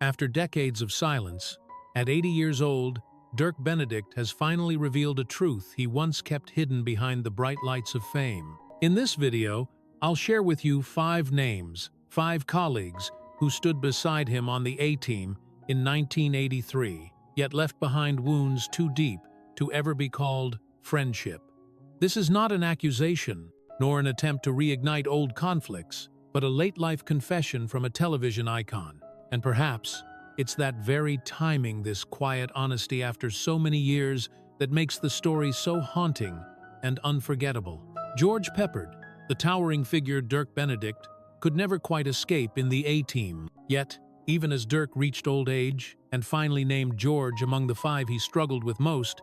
After decades of silence, at 80 years old, Dirk Benedict has finally revealed a truth he once kept hidden behind the bright lights of fame. In this video, I'll share with you 5 names, 5 colleagues who stood beside him on the A-Team in 1983, yet left behind wounds too deep to ever be called friendship. This is not an accusation, nor an attempt to reignite old conflicts, but a late-life confession from a television icon. And perhaps it's that very timing, this quiet honesty after so many years, that makes the story so haunting and unforgettable. George Peppard, the towering figure Dirk Benedict, could never quite escape in the A-Team. Yet, even as Dirk reached old age and finally named George among the 5 he struggled with most,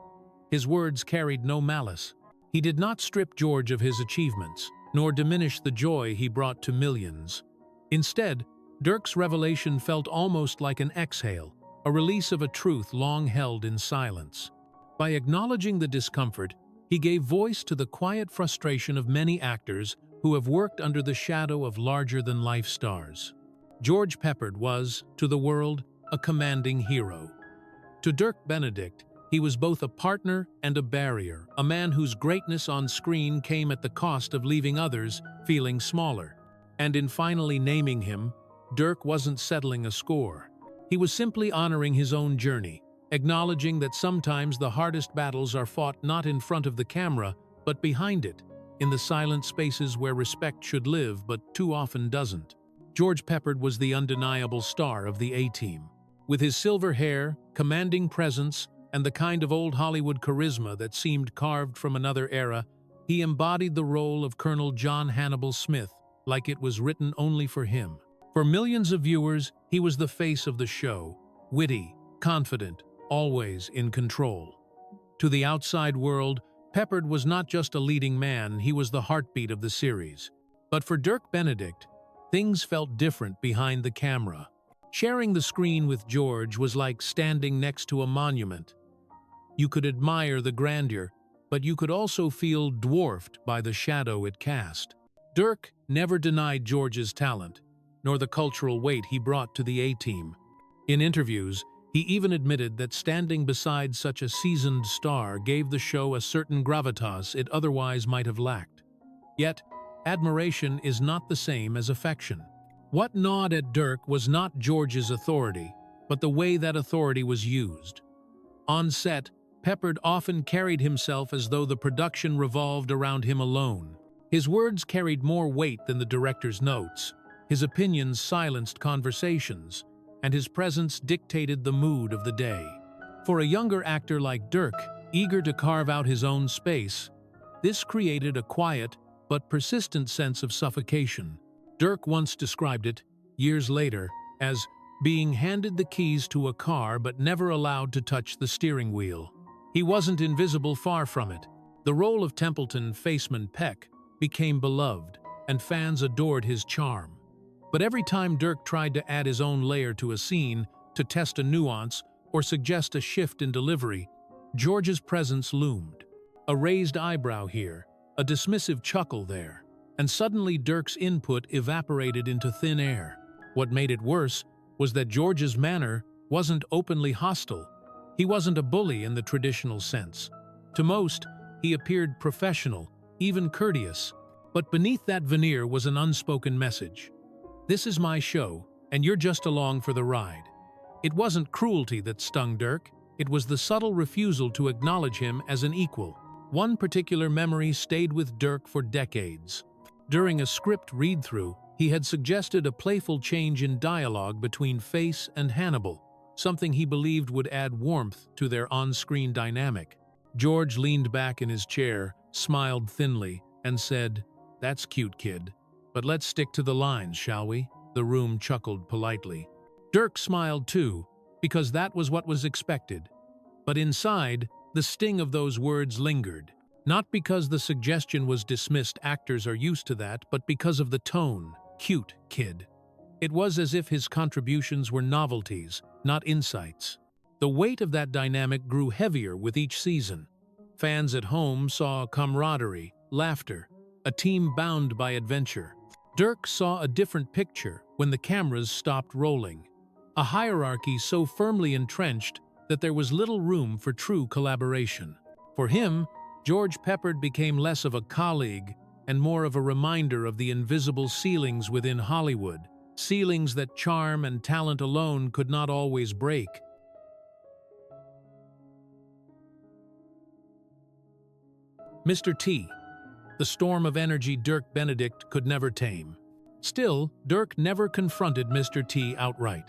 his words carried no malice. He did not strip George of his achievements, nor diminish the joy he brought to millions. Instead, Dirk's revelation felt almost like an exhale, a release of a truth long held in silence. By acknowledging the discomfort, he gave voice to the quiet frustration of many actors who have worked under the shadow of larger-than-life stars. George Peppard was, to the world, a commanding hero. To Dirk Benedict, he was both a partner and a barrier, a man whose greatness on screen came at the cost of leaving others feeling smaller. And in finally naming him, Dirk wasn't settling a score. He was simply honoring his own journey, acknowledging that sometimes the hardest battles are fought not in front of the camera, but behind it, in the silent spaces where respect should live but too often doesn't. George Peppard was the undeniable star of the A-Team. With his silver hair, commanding presence, and the kind of old Hollywood charisma that seemed carved from another era, he embodied the role of Colonel John Hannibal Smith, like it was written only for him. For millions of viewers, he was the face of the show, witty, confident, always in control. To the outside world, Peppard was not just a leading man, he was the heartbeat of the series. But for Dirk Benedict, things felt different behind the camera. Sharing the screen with George was like standing next to a monument. You could admire the grandeur, but you could also feel dwarfed by the shadow it cast. Dirk never denied George's talent, nor the cultural weight he brought to the A-Team. In interviews, he even admitted that standing beside such a seasoned star gave the show a certain gravitas it otherwise might have lacked. Yet, admiration is not the same as affection. What gnawed at Dirk was not George's authority, but the way that authority was used. On set, Peppard often carried himself as though the production revolved around him alone. His words carried more weight than the director's notes. His opinions silenced conversations, and his presence dictated the mood of the day. For a younger actor like Dirk, eager to carve out his own space, this created a quiet but persistent sense of suffocation. Dirk once described it, years later, as being handed the keys to a car but never allowed to touch the steering wheel. He wasn't invisible, far from it. The role of Templeton Faceman Peck became beloved, and fans adored his charm. But every time Dirk tried to add his own layer to a scene, to test a nuance, or suggest a shift in delivery, George's presence loomed. A raised eyebrow here, a dismissive chuckle there, and suddenly Dirk's input evaporated into thin air. What made it worse was that George's manner wasn't openly hostile. He wasn't a bully in the traditional sense. To most, he appeared professional, even courteous. But beneath that veneer was an unspoken message. This is my show, and you're just along for the ride. It wasn't cruelty that stung Dirk, it was the subtle refusal to acknowledge him as an equal. One particular memory stayed with Dirk for decades. During a script read-through, he had suggested a playful change in dialogue between Face and Hannibal, something he believed would add warmth to their on-screen dynamic. George leaned back in his chair, smiled thinly, and said, "That's cute, kid. But let's stick to the lines, shall we?" The room chuckled politely. Dirk smiled too, because that was what was expected. But inside, the sting of those words lingered. Not because the suggestion was dismissed, actors are used to that, but because of the tone. Cute, kid. It was as if his contributions were novelties, not insights. The weight of that dynamic grew heavier with each season. Fans at home saw camaraderie, laughter, a team bound by adventure. Dirk saw a different picture when the cameras stopped rolling. a hierarchy so firmly entrenched that there was little room for true collaboration. For him, George Peppard became less of a colleague and more of a reminder of the invisible ceilings within Hollywood, ceilings that charm and talent alone could not always break. Mr. T, the storm of energy Dirk Benedict could never tame. Still, Dirk never confronted Mr. T outright.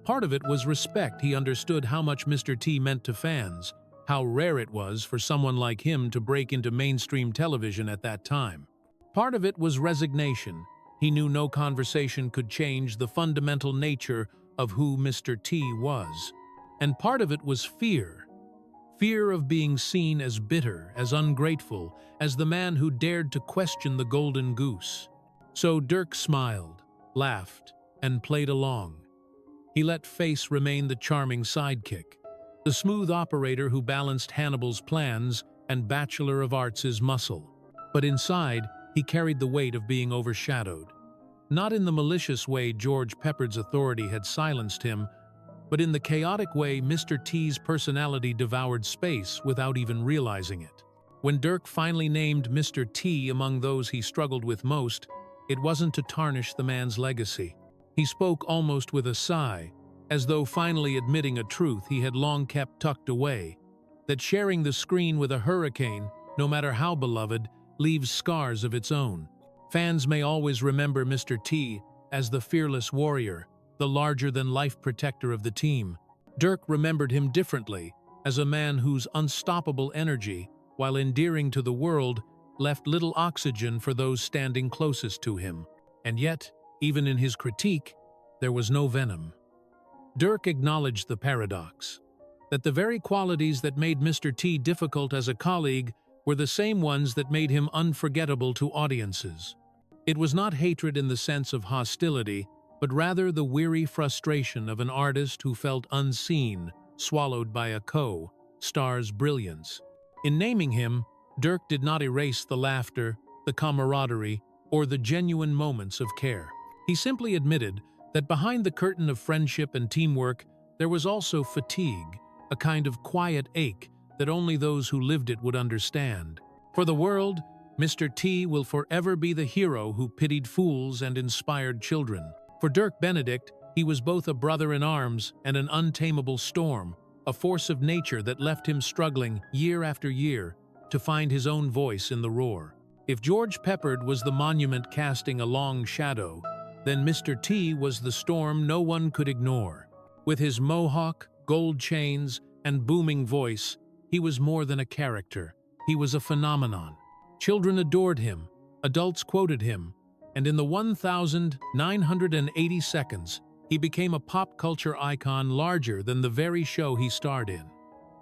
Part of it was respect. He understood how much Mr. T meant to fans, how rare it was for someone like him to break into mainstream television at that time. Part of it was resignation. He knew no conversation could change the fundamental nature of who Mr. T was. And part of it was fear. Fear of being seen as bitter, as ungrateful, as the man who dared to question the golden goose. So Dirk smiled, laughed, and played along. He let face remain the charming sidekick, the smooth operator who balanced Hannibal's plans and Bachelor of Arts' muscle. But inside, he carried the weight of being overshadowed. Not in the malicious way George Peppard's authority had silenced him, but in the chaotic way Mr. T's personality devoured space without even realizing it. When Dirk finally named Mr. T among those he struggled with most, it wasn't to tarnish the man's legacy. He spoke almost with a sigh, as though finally admitting a truth he had long kept tucked away, that sharing the screen with a hurricane, no matter how beloved, leaves scars of its own. Fans may always remember Mr. T as the fearless warrior, the larger-than-life protector of the team. Dirk remembered him differently, as a man whose unstoppable energy, while endearing to the world, left little oxygen for those standing closest to him. And yet, even in his critique, there was no venom. Dirk acknowledged the paradox, that the very qualities that made Mr. T difficult as a colleague were the same ones that made him unforgettable to audiences. It was not hatred in the sense of hostility, but rather the weary frustration of an artist who felt unseen, swallowed by a co-star's brilliance. In naming him, Dirk did not erase the laughter, the camaraderie, or the genuine moments of care. He simply admitted that behind the curtain of friendship and teamwork, there was also fatigue, a kind of quiet ache that only those who lived it would understand. For the world, Mr. T will forever be the hero who pitied fools and inspired children. For Dirk Benedict, he was both a brother in arms and an untamable storm, a force of nature that left him struggling year after year to find his own voice in the roar. If George Peppard was the monument casting a long shadow, then Mr. T was the storm no one could ignore. With his mohawk, gold chains, and booming voice, he was more than a character. He was a phenomenon. Children adored him, adults quoted him, and in the 1,980 seconds, he became a pop culture icon larger than the very show he starred in.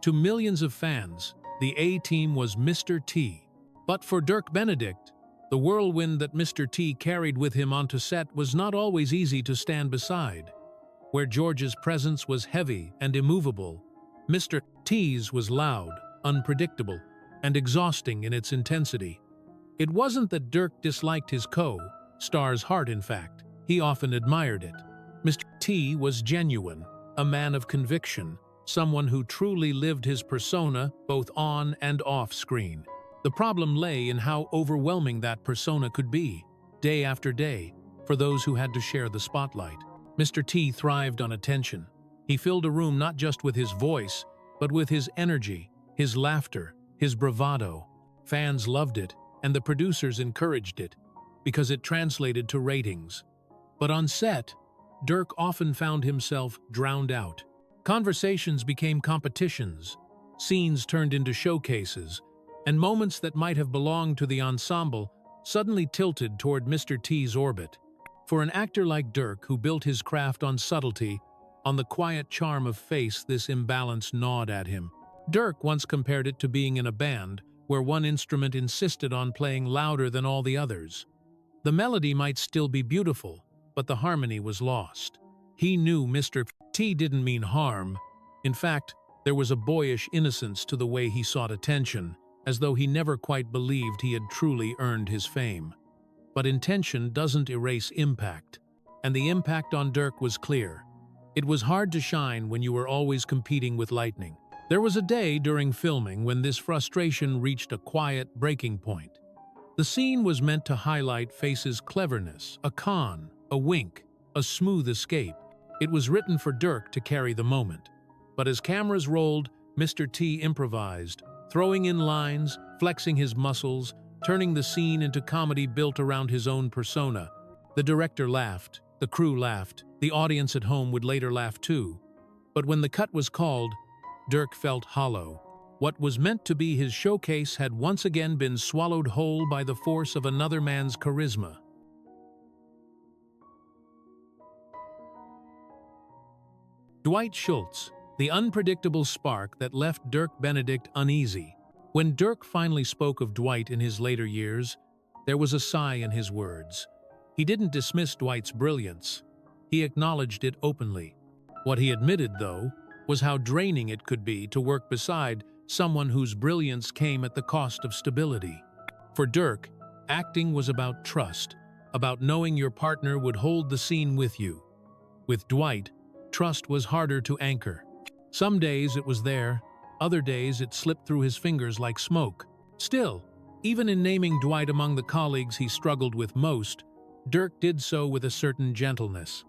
To millions of fans, the A-Team was Mr. T. But for Dirk Benedict, the whirlwind that Mr. T carried with him onto set was not always easy to stand beside. Where George's presence was heavy and immovable, Mr. T's was loud, unpredictable, and exhausting in its intensity. It wasn't that Dirk disliked his co-star's heart, in fact. He often admired it. Mr. T was genuine, a man of conviction, someone who truly lived his persona both on and off screen. The problem lay in how overwhelming that persona could be, day after day, for those who had to share the spotlight. Mr. T thrived on attention. He filled a room not just with his voice, but with his energy, his laughter, his bravado. Fans loved it, and the producers encouraged it, because it translated to ratings. But on set, Dirk often found himself drowned out. Conversations became competitions, scenes turned into showcases, and moments that might have belonged to the ensemble suddenly tilted toward Mr. T's orbit. For an actor like Dirk, who built his craft on subtlety, on the quiet charm of face, this imbalance gnawed at him. Dirk once compared it to being in a band where one instrument insisted on playing louder than all the others. The melody might still be beautiful, but the harmony was lost. He knew Mr. T didn't mean harm. In fact, there was a boyish innocence to the way he sought attention, as though he never quite believed he had truly earned his fame. But intention doesn't erase impact, and the impact on Dirk was clear. It was hard to shine when you were always competing with lightning. There was a day during filming when this frustration reached a quiet breaking point. The scene was meant to highlight Face's cleverness, a con, a wink, a smooth escape. It was written for Dirk to carry the moment. But as cameras rolled, Mr. T improvised, throwing in lines, flexing his muscles, turning the scene into comedy built around his own persona. The director laughed, the crew laughed, the audience at home would later laugh too. But when the cut was called, Dirk felt hollow. What was meant to be his showcase had once again been swallowed whole by the force of another man's charisma. Dwight Schultz, the unpredictable spark that left Dirk Benedict uneasy. When Dirk finally spoke of Dwight in his later years, there was a sigh in his words. He didn't dismiss Dwight's brilliance. He acknowledged it openly. What he admitted, though, was how draining it could be to work beside someone whose brilliance came at the cost of stability. For Dirk, acting was about trust, about knowing your partner would hold the scene with you. With Dwight, trust was harder to anchor. Some days it was there, other days it slipped through his fingers like smoke. Still, even in naming Dwight among the colleagues he struggled with most, Dirk did so with a certain gentleness.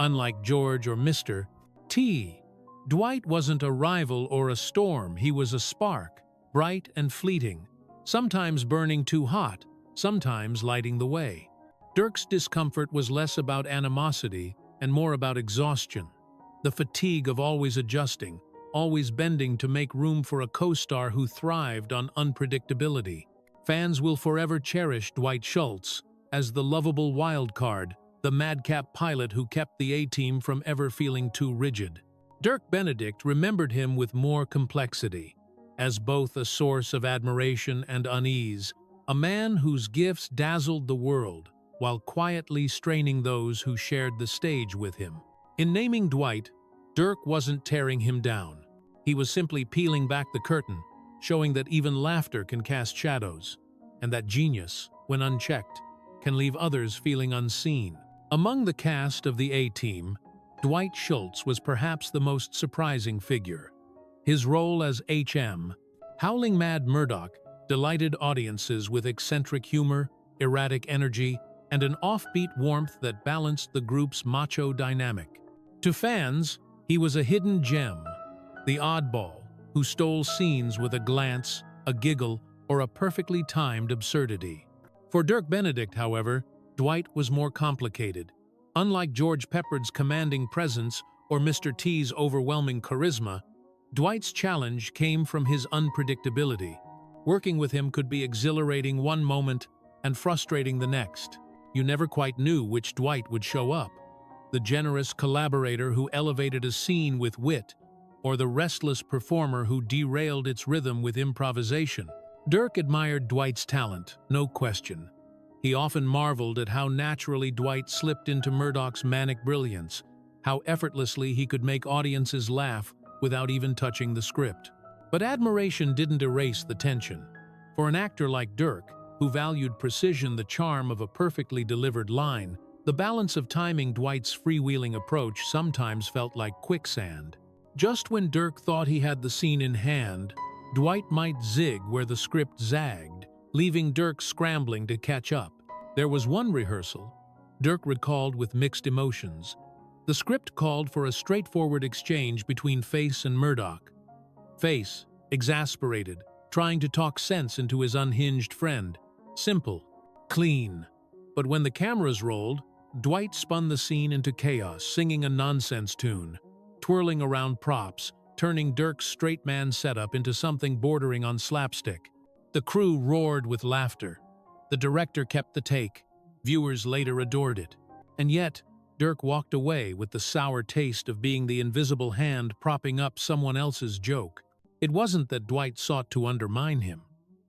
Unlike George or Mr. T, Dwight wasn't a rival or a storm, he was a spark, bright and fleeting, sometimes burning too hot, sometimes lighting the way. Dirk's discomfort was less about animosity and more about exhaustion, the fatigue of always adjusting, always bending to make room for a co-star who thrived on unpredictability. Fans will forever cherish Dwight Schultz as the lovable wildcard, the madcap pilot who kept the A-team from ever feeling too rigid. Dirk Benedict remembered him with more complexity, as both a source of admiration and unease, a man whose gifts dazzled the world while quietly straining those who shared the stage with him. In naming Dwight, Dirk wasn't tearing him down. He was simply peeling back the curtain, showing that even laughter can cast shadows, and that genius, when unchecked, can leave others feeling unseen. Among the cast of the A-Team, Dwight Schultz was perhaps the most surprising figure. His role as HM, Howling Mad Murdoch, delighted audiences with eccentric humor, erratic energy, and an offbeat warmth that balanced the group's macho dynamic. To fans, he was a hidden gem, the oddball, who stole scenes with a glance, a giggle, or a perfectly timed absurdity. For Dirk Benedict, however, Dwight was more complicated. Unlike George Peppard's commanding presence or Mr. T's overwhelming charisma, Dwight's challenge came from his unpredictability. Working with him could be exhilarating one moment and frustrating the next. You never quite knew which Dwight would show up. The generous collaborator who elevated a scene with wit, or the restless performer who derailed its rhythm with improvisation. Dirk admired Dwight's talent, no question. He often marveled at how naturally Dwight slipped into Murdoch's manic brilliance, how effortlessly he could make audiences laugh without even touching the script. But admiration didn't erase the tension. For an actor like Dirk, who valued precision, the charm of a perfectly delivered line, the balance of timing Dwight's freewheeling approach sometimes felt like quicksand. Just when Dirk thought he had the scene in hand, Dwight might zig where the script zagged, leaving Dirk scrambling to catch up. There was one rehearsal, Dirk recalled with mixed emotions. The script called for a straightforward exchange between Face and Murdoch. Face, exasperated, trying to talk sense into his unhinged friend. Simple, clean. But when the cameras rolled, Dwight spun the scene into chaos, singing a nonsense tune, twirling around props, turning Dirk's straight man setup into something bordering on slapstick. The crew roared with laughter. The director kept the take. Viewers later adored it. And yet, Dirk walked away with the sour taste of being the invisible hand propping up someone else's joke. It wasn't that Dwight sought to undermine him.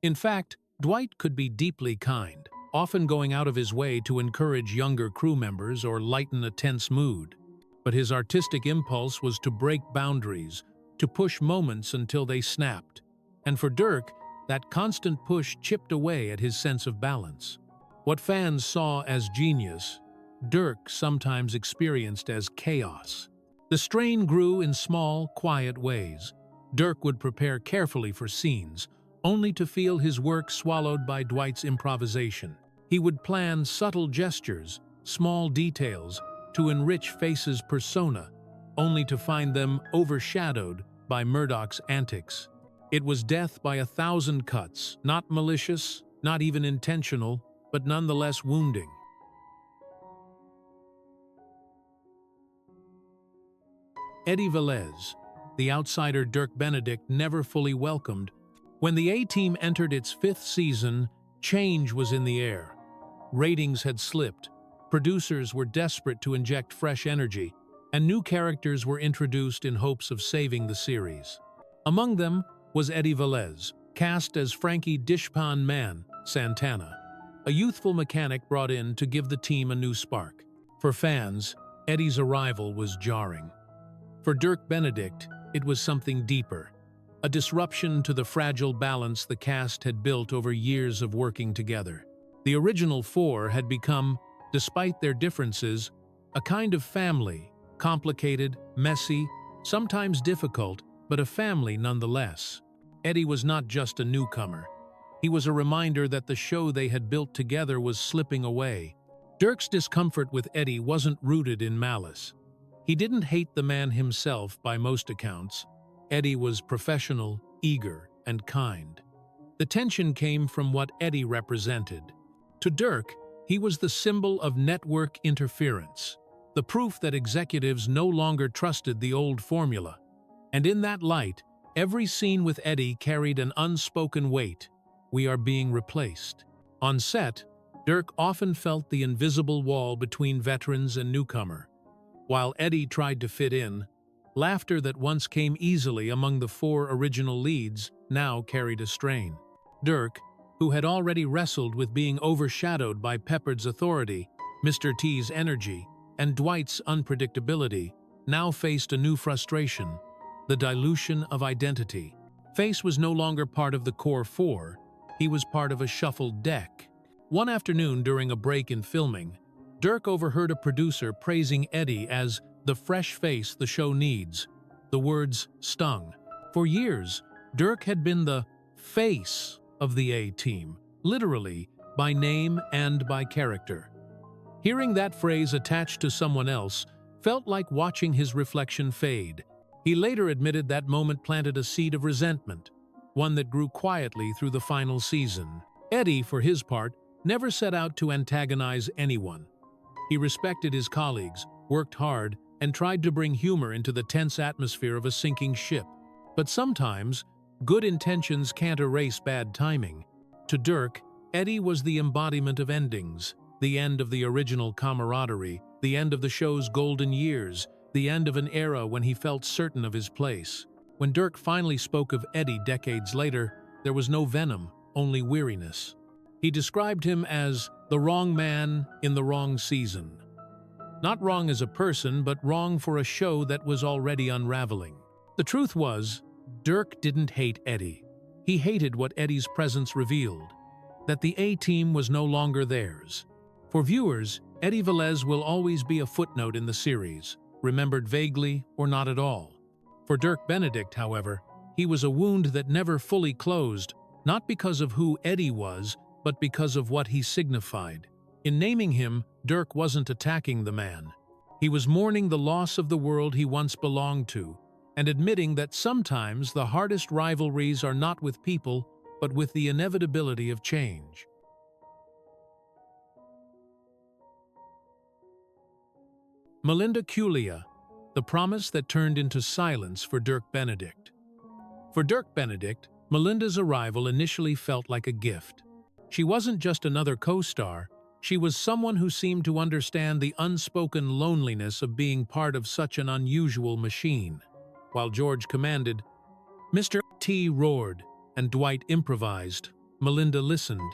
In fact, Dwight could be deeply kind, often going out of his way to encourage younger crew members or lighten a tense mood. But his artistic impulse was to break boundaries, to push moments until they snapped. And for Dirk, that constant push chipped away at his sense of balance. What fans saw as genius, Dirk sometimes experienced as chaos. The strain grew in small, quiet ways. Dirk would prepare carefully for scenes, only to feel his work swallowed by Dwight's improvisation. He would plan subtle gestures, small details, to enrich Face's persona, only to find them overshadowed by Murdoch's antics. It was death by 1,000 cuts, not malicious, not even intentional, but nonetheless wounding. Eddie Velez, the outsider Dirk Benedict never fully welcomed. When the A-Team entered its 5th season, change was in the air. Ratings had slipped, producers were desperate to inject fresh energy, and new characters were introduced in hopes of saving the series. Among them was Eddie Velez, cast as Frankie Dishpan Man Santana, a youthful mechanic brought in to give the team a new spark. For fans, Eddie's arrival was jarring. For Dirk Benedict, it was something deeper, a disruption to the fragile balance the cast had built over years of working together. The original 4 had become, despite their differences, a kind of family, complicated, messy, sometimes difficult, but a family nonetheless. Eddie was not just a newcomer. He was a reminder that the show they had built together was slipping away. Dirk's discomfort with Eddie wasn't rooted in malice. He didn't hate the man himself by most accounts. Eddie was professional, eager, and kind. The tension came from what Eddie represented. To Dirk, he was the symbol of network interference, the proof that executives no longer trusted the old formula. And in that light, every scene with Eddie carried an unspoken weight. We are being replaced. On set, Dirk often felt the invisible wall between veterans and newcomer. While Eddie tried to fit in, laughter that once came easily among the 4 original leads now carried a strain. Dirk, who had already wrestled with being overshadowed by Peppard's authority, Mr. T's energy, and Dwight's unpredictability, now faced a new frustration: the dilution of identity. Face was no longer part of the core 4, he was part of a shuffled deck. One afternoon during a break in filming, Dirk overheard a producer praising Eddie as the fresh face the show needs. The words stung. For years, Dirk had been the face of the A-Team, literally, by name and by character. Hearing that phrase attached to someone else felt like watching his reflection fade. He later admitted that moment planted a seed of resentment, one that grew quietly through the final season. Eddie, for his part, never set out to antagonize anyone. He respected his colleagues, worked hard, and tried to bring humor into the tense atmosphere of a sinking ship. But sometimes, good intentions can't erase bad timing. To Dirk, Eddie was the embodiment of endings, the end of the original camaraderie, the end of the show's golden years, the end of an era when he felt certain of his place. When Dirk finally spoke of Eddie decades later, there was no venom, only weariness. He described him as the wrong man in the wrong season. Not wrong as a person, but wrong for a show that was already unraveling. The truth was, Dirk didn't hate Eddie. He hated what Eddie's presence revealed, that the A-Team was no longer theirs. For viewers, Eddie Velez will always be a footnote in the series, remembered vaguely or not at all. For Dirk Benedict, however, he was a wound that never fully closed, not because of who Eddie was, but because of what he signified. In naming him, Dirk wasn't attacking the man. He was mourning the loss of the world he once belonged to, and admitting that sometimes the hardest rivalries are not with people, but with the inevitability of change. Melinda Culea, the promise that turned into silence for Dirk Benedict. For Dirk Benedict, Melinda's arrival initially felt like a gift. She wasn't just another co-star, she was someone who seemed to understand the unspoken loneliness of being part of such an unusual machine. While George commanded, Mr. T roared, and Dwight improvised, Melinda listened.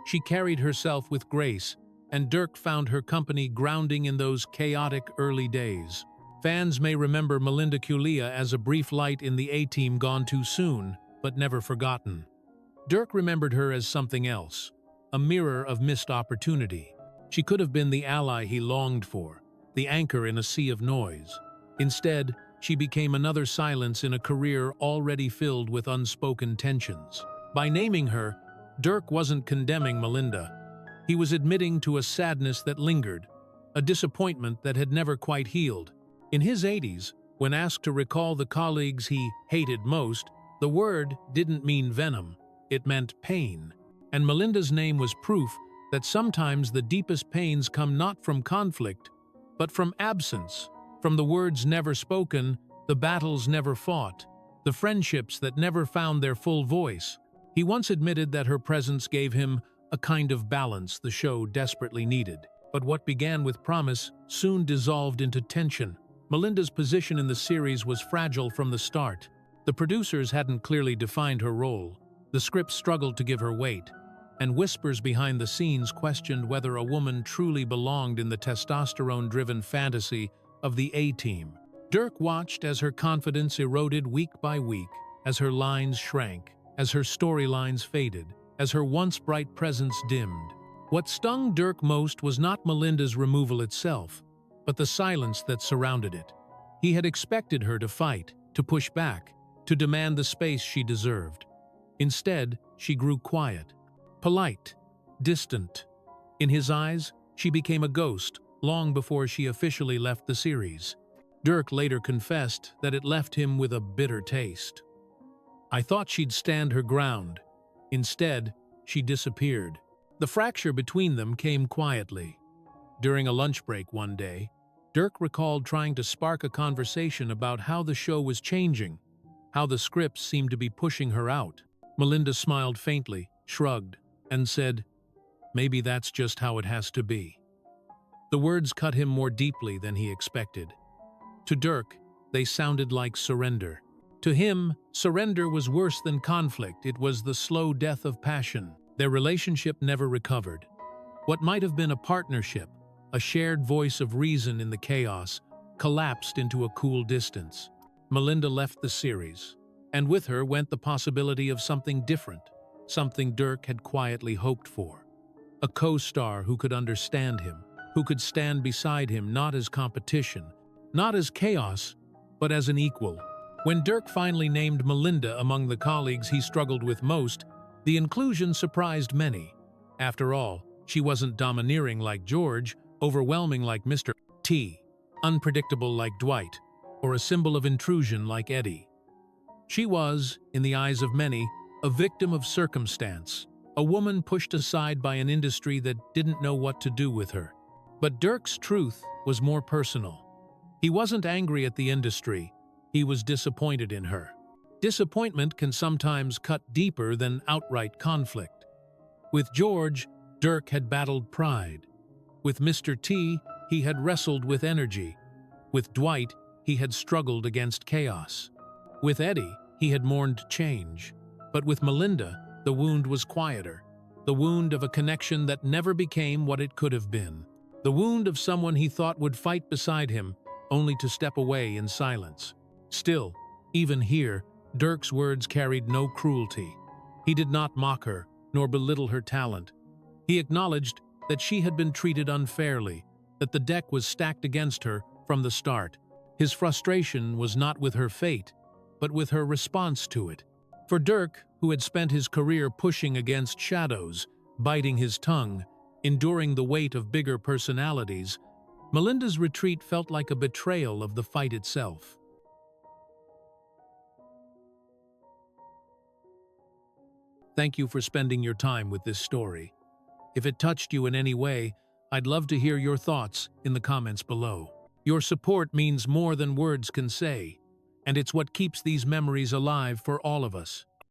She carried herself with grace, and Dirk found her company grounding in those chaotic early days. Fans may remember Melinda Culea as a brief light in the A-Team gone too soon, but never forgotten. Dirk remembered her as something else, a mirror of missed opportunity. She could have been the ally he longed for, the anchor in a sea of noise. Instead, she became another silence in a career already filled with unspoken tensions. By naming her, Dirk wasn't condemning Melinda. He was admitting to a sadness that lingered, a disappointment that had never quite healed. In his 80s, when asked to recall the colleagues he hated most, the word didn't mean venom, it meant pain. And Melinda's name was proof that sometimes the deepest pains come not from conflict, but from absence, from the words never spoken, the battles never fought, the friendships that never found their full voice. He once admitted that her presence gave him a kind of balance the show desperately needed. But what began with promise soon dissolved into tension. Melinda's position in the series was fragile from the start. The producers hadn't clearly defined her role. The script struggled to give her weight, and whispers behind the scenes questioned whether a woman truly belonged in the testosterone-driven fantasy of the A-Team. Dirk watched as her confidence eroded week by week, as her lines shrank, as her storylines faded, as her once bright presence dimmed. What stung Dirk most was not Melinda's removal itself, but the silence that surrounded it. He had expected her to fight, to push back, to demand the space she deserved. Instead, she grew quiet, polite, distant. In his eyes, she became a ghost long before she officially left the series. Dirk later confessed that it left him with a bitter taste. "I thought she'd stand her ground. Instead, she disappeared." The fracture between them came quietly. During a lunch break one day, Dirk recalled trying to spark a conversation about how the show was changing, how the scripts seemed to be pushing her out. Melinda smiled faintly, shrugged, and said, "Maybe that's just how it has to be." The words cut him more deeply than he expected. To Dirk, they sounded like surrender. To him, surrender was worse than conflict. It was the slow death of passion. Their relationship never recovered. What might have been a partnership, a shared voice of reason in the chaos, collapsed into a cool distance. Melinda left the series, and with her went the possibility of something different, something Dirk had quietly hoped for. A co-star who could understand him, who could stand beside him not as competition, not as chaos, but as an equal. When Dirk finally named Melinda among the colleagues he struggled with most, the inclusion surprised many. After all, she wasn't domineering like George, overwhelming like Mr. T, unpredictable like Dwight, or a symbol of intrusion like Eddie. She was, in the eyes of many, a victim of circumstance, a woman pushed aside by an industry that didn't know what to do with her. But Dirk's truth was more personal. He wasn't angry at the industry, he was disappointed in her. Disappointment can sometimes cut deeper than outright conflict. With George, Dirk had battled pride. With Mr. T, he had wrestled with energy. With Dwight, he had struggled against chaos. With Eddie, he had mourned change. But with Melinda, the wound was quieter. The wound of a connection that never became what it could have been. The wound of someone he thought would fight beside him, only to step away in silence. Still, even here, Dirk's words carried no cruelty. He did not mock her, nor belittle her talent. He acknowledged that she had been treated unfairly, that the deck was stacked against her from the start. His frustration was not with her fate, but with her response to it. For Dirk, who had spent his career pushing against shadows, biting his tongue, enduring the weight of bigger personalities, Melinda's retreat felt like a betrayal of the fight itself. Thank you for spending your time with this story. If it touched you in any way, I'd love to hear your thoughts in the comments below. Your support means more than words can say, and it's what keeps these memories alive for all of us.